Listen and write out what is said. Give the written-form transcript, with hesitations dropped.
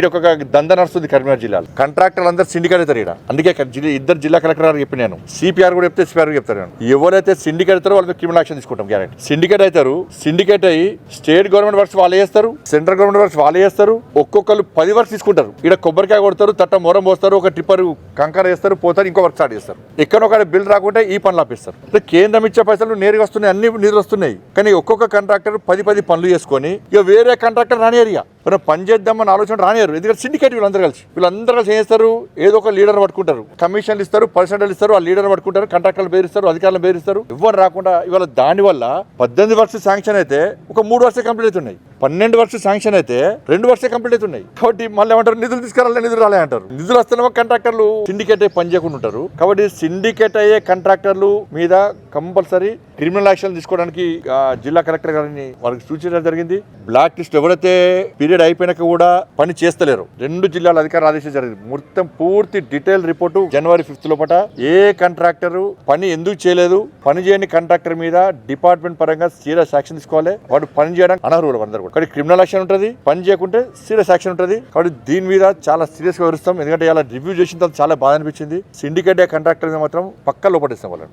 ఒక దంద నడుస్తుంది కరీంనగర్ జిల్లాలో. కాంట్రాక్టర్లు అందరూ సిండికేట్ అవుతారు. ఇక్కడ అందుకే ఇద్దరు జిల్లా కలెక్టర్ గారు చెప్పి నేను సిపిఆర్ కూడా చెప్తే సిపిఆర్ చెప్తారు. నేను ఎవరైతే సిండికేట్ అవుతారో వాళ్ళతో క్రిమినల్ యాక్షన్ తీసుకుంటాం గ్యారెంటీ. సిండికేట్ అవుతారు, సిండికేట్ అయ్యి స్టేట్ గవర్నమెంట్ వర్క్స్ వాళ్ళే చేస్తారు, సెంట్రల్ గవర్నమెంట్ వర్క్స్ వాళ్ళే చేస్తారు. ఒక్కొక్కరు 10 వర్క్స్ తీసుకుంటారు. ఇక్కడ కొబ్బరికాయ కొడతారు, తట్ట మొరం పోస్తారు, ఒక టిప్పర్ కంకర వేస్తారు, పోతారు, ఇంకో వర్క్ స్టార్ట్ చేస్తారు. ఎక్కడొక బిల్ రాకుంటే ఈ పనులు ఆపిస్తారు. కేంద్రం ఇచ్చే పైసలు నేరుగా వస్తున్నాయి, అన్ని నిధులు వస్తున్నాయి. కానీ ఒక్కొక్క కాంట్రాక్టర్ 10 పనులు చేసుకొని ఇక వేరే కాంట్రాక్టర్ రానియరు. మనం పని చేద్దామని ఆలోచన రానియరు. ఎందుకంటే సిండికేట్ వీళ్ళందరూ కలిసి ఏం చేస్తారు, ఏదో ఒక లీడర్ పట్టుకుంటారు, కమిషన్లు ఇస్తారు, పర్సెంటేజ్ ఇస్తారు, ఆ లీడర్ పట్టుకుంటారు, కాంట్రాక్టర్లు బెదిరిస్తారు, అధికారులను బెదిరిస్తారు. ఎవరు రాకుండా ఇవాళ దాని వల్ల 18 వర్క్స్ శాంక్షన్ అయితే ఒక 3 వర్షాలు కంప్లీట్ అవుతున్నాయి. 12 వర్క్స్ శాంక్షన్ అయితే 2 వర్షాలు కంప్లీట్ అవుతున్నాయి. కాబట్టి మళ్ళీ ఏమంటారు, నిధులు తీసుకురాలే, నిధులు రాలే అంటారు. నిధులు వస్తేనేమో కాంట్రాక్టర్లు సిండికేట్ అయ్యి పని చేయకుండా ఉంటారు. కాబట్టి సిండికేట్ అయ్యే కాంట్రాక్టర్లు మీద కంపల్సరీ క్రిమినల్ యాక్షన్ తీసుకోవడానికి జిల్లా కలెక్టర్ గారిని వాళ్ళకి సూచించడం జరిగింది. బ్లాక్ లిస్ట్ ఎవరైతే పీరియడ్ అయిపోయినాక కూడా పని చేస్తలేరు 2 జిల్లాల అధికారులు ఆదేశించారు జరిగింది. మొత్తం పూర్తి డీటెయిల్ రిపోర్టు జనవరి 5 లోపల ఏ కాంట్రాక్టర్ పని ఎందుకు చేయలేదు, పని చేయని కాంట్రాక్టర్ మీద డిపార్ట్మెంట్ పరంగా సీరియస్ యాక్షన్ తీసుకోవాలి. వాడు పని చేయడానికి అనర్హుడు అందరూ కూడా. కాబట్టి క్రిమినల్ యాక్షన్ ఉంటుంది, పని చేయకుంటే సీరియస్ యాక్షన్ ఉంటుంది. కాబట్టి దీని మీద చాలా సీరియస్ గా వివరిస్తాం. ఎందుకంటే ఇలా రివ్యూ చేసిన తర్వాత చాలా బాధ అనిపించింది. సిండికేట్ కాంట్రాక్టర్ మీద మాత్రం పక్కా లోపటిస్తాం వాళ్ళని.